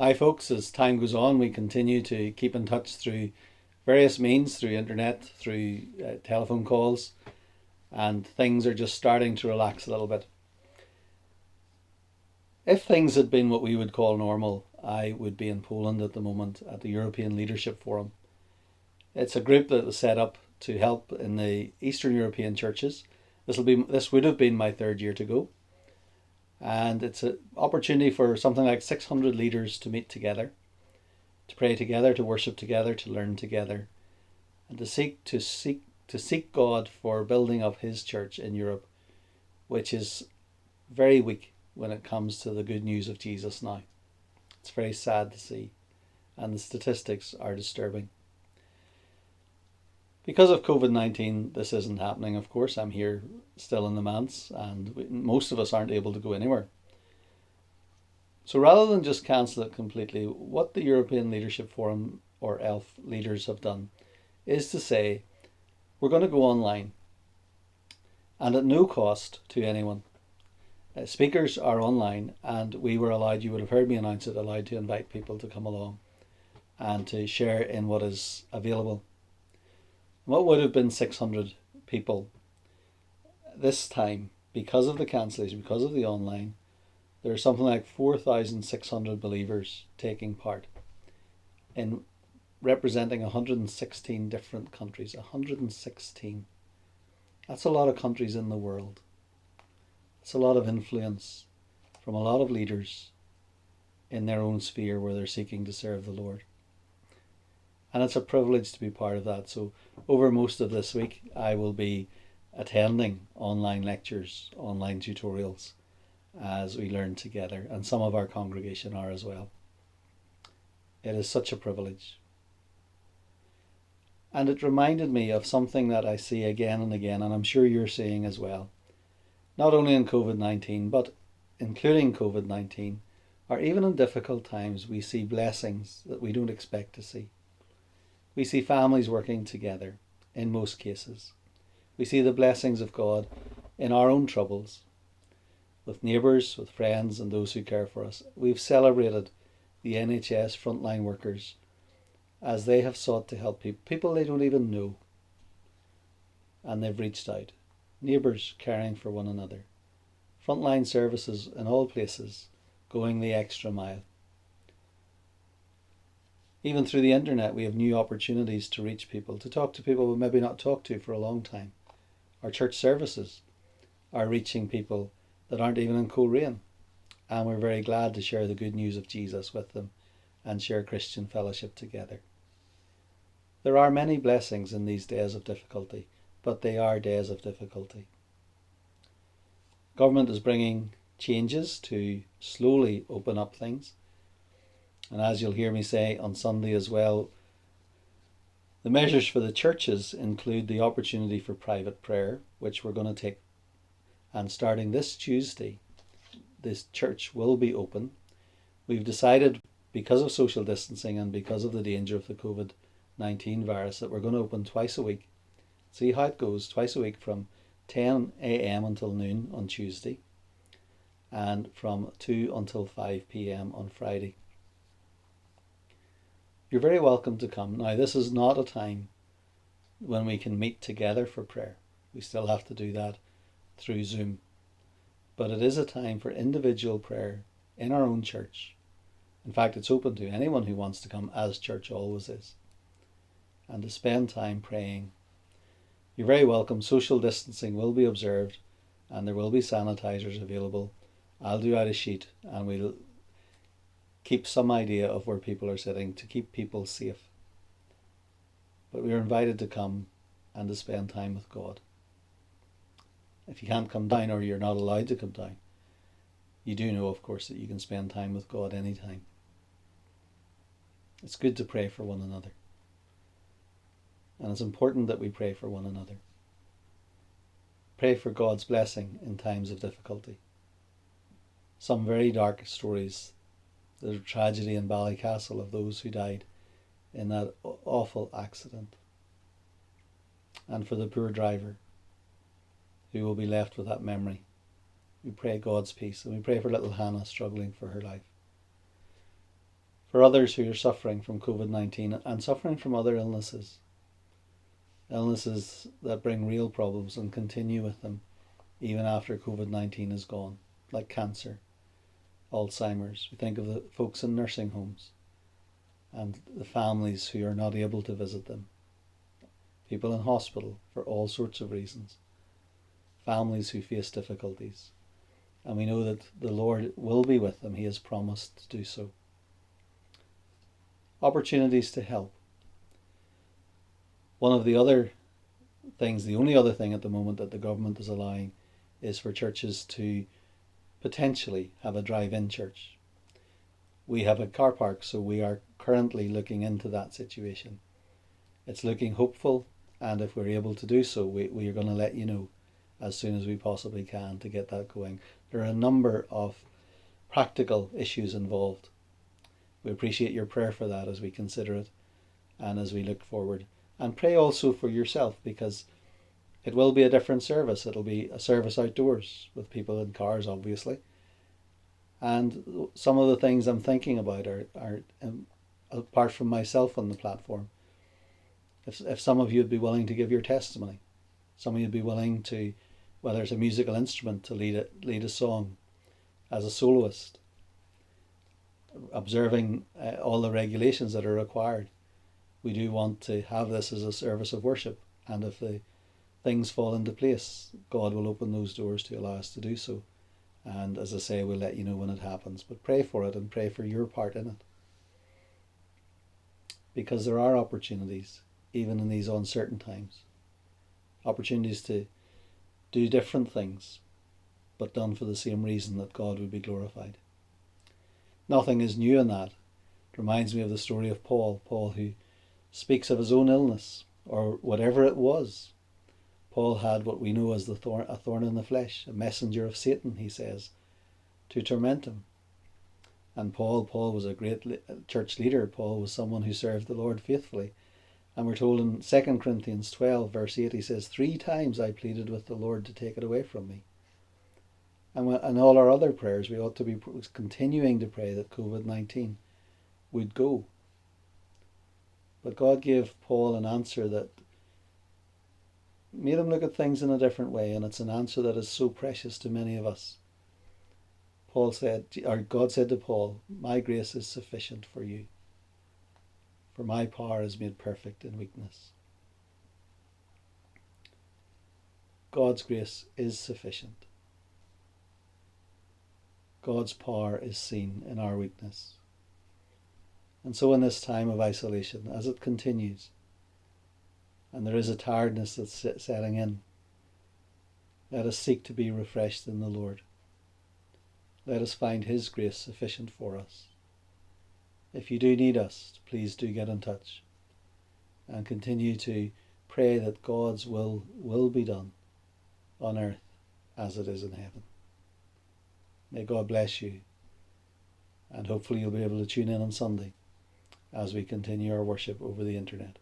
Hi folks, as time goes on we continue to keep in touch through various means, through internet, through telephone calls, and things are just starting to relax a little bit. If things had been what we would call normal, I would be in Poland at the moment at the European Leadership Forum. It's a group that was set up to help in the Eastern European churches. This would have been my third year to go. And it's an opportunity for something like 600 leaders to meet together, to pray together, to worship together, to learn together, and to seek God for building up His church in Europe, which is very weak when it comes to the good news of Jesus now. It's very sad to see, and the statistics are disturbing. Because of COVID-19, this isn't happening, of course. I'm here still in the manse, and most of us aren't able to go anywhere. So rather than just cancel it completely, what the European Leadership Forum, or ELF, leaders have done is to say, we're going to go online, and at no cost to anyone. Speakers are online, and we were allowed, you would have heard me announce it, allowed to invite people to come along and to share in what is available. What would have been 600 people this time, because of the cancellation, because of the online, there are something like 4,600 believers taking part in representing 116 different countries. 116. That's a lot of countries in the world. It's a lot of influence from a lot of leaders in their own sphere where they're seeking to serve the Lord. And it's a privilege to be part of that. So over most of this week, I will be attending online lectures, online tutorials, as we learn together. And some of our congregation are as well. It is such a privilege. And it reminded me of something that I see again and again, and I'm sure you're seeing as well. Not only in COVID-19, but including COVID-19, or even in difficult times, we see blessings that we don't expect to see. We see families working together in most cases. We see the blessings of God in our own troubles, with neighbours, with friends and those who care for us. We've celebrated the NHS frontline workers as they have sought to help people they don't even know. And they've reached out. Neighbours caring for one another. Frontline services in all places going the extra mile. Even through the internet, we have new opportunities to reach people, to talk to people we maybe not talked to for a long time. Our church services are reaching people that aren't even in Coleraine, and we're very glad to share the good news of Jesus with them and share Christian fellowship together. There are many blessings in these days of difficulty, but they are days of difficulty. Government is bringing changes to slowly open up things. And as you'll hear me say on Sunday as well, the measures for the churches include the opportunity for private prayer, which we're going to take. And starting this Tuesday, this church will be open. We've decided, because of social distancing and because of the danger of the COVID-19 virus, that we're going to open twice a week. See how it goes, twice a week from 10 a.m. until noon on Tuesday and from 2 until 5 p.m. on Friday. You're very welcome to come. Now, this is not a time when we can meet together for prayer. We still have to do that through Zoom. But it is a time for individual prayer in our own church. In fact, it's open to anyone who wants to come, as church always is, and to spend time praying. You're very welcome. Social distancing will be observed and there will be sanitizers available. I'll do out a sheet and we'll keep some idea of where people are sitting to keep people safe. But we are invited to come and to spend time with God. If you can't come down, or you're not allowed to come down, you do know, of course, that you can spend time with God anytime. It's good to pray for one another. And it's important that we pray for one another. Pray for God's blessing in times of difficulty. Some very dark stories. The tragedy in Ballycastle of those who died in that awful accident. And for the poor driver who will be left with that memory. We pray God's peace, and we pray for little Hannah struggling for her life. For others who are suffering from COVID-19 and suffering from other illnesses that bring real problems and continue with them even after COVID-19 is gone, like cancer, Alzheimer's. We think of the folks in nursing homes and the families who are not able to visit them, people in hospital for all sorts of reasons, families who face difficulties. And we know that the Lord will be with them. He has promised to do so. Opportunities to help. One of the other things, the only other thing at the moment that the government is allowing, is for churches to potentially have a drive-in church. We have a car park, so we are currently looking into that situation. It's looking hopeful, and if we're able to do so, we are going to let you know as soon as we possibly can to get that going. There are a number of practical issues involved. We appreciate your prayer for that as we consider it and as we look forward. And pray also for yourself, because it will be a different service. It'll be a service outdoors with people in cars, obviously. And some of the things I'm thinking about are apart from myself on the platform. If some of you would be willing to give your testimony, some of you would be willing to, whether it's a musical instrument, to lead a song as a soloist, observing all the regulations that are required. We do want to have this as a service of worship, and if the things fall into place, God will open those doors to allow us to do so. And as I say, we'll let you know when it happens. But pray for it and pray for your part in it. Because there are opportunities, even in these uncertain times. Opportunities to do different things, but done for the same reason, that God would be glorified. Nothing is new in that. It reminds me of the story of Paul who speaks of his own illness, or whatever it was. Paul had what we know as a thorn in the flesh, a messenger of Satan, he says, to torment him. And Paul was a great church leader. Paul was someone who served the Lord faithfully. And we're told in 2 Corinthians 12, verse 8, he says, 3 times I pleaded with the Lord to take it away from me. And in all our other prayers, we ought to be continuing to pray that COVID-19 would go. But God gave Paul an answer that made him look at things in a different way, and it's an answer that is so precious to many of us. God said to Paul, my grace is sufficient for you, for my power is made perfect in weakness. God's grace is sufficient. God's power is seen in our weakness. And so in this time of isolation, as it continues, and there is a tiredness that's setting in, let us seek to be refreshed in the Lord. Let us find His grace sufficient for us. If you do need us, please do get in touch and continue to pray that God's will be done on earth as it is in heaven. May God bless you, and hopefully you'll be able to tune in on Sunday as we continue our worship over the internet.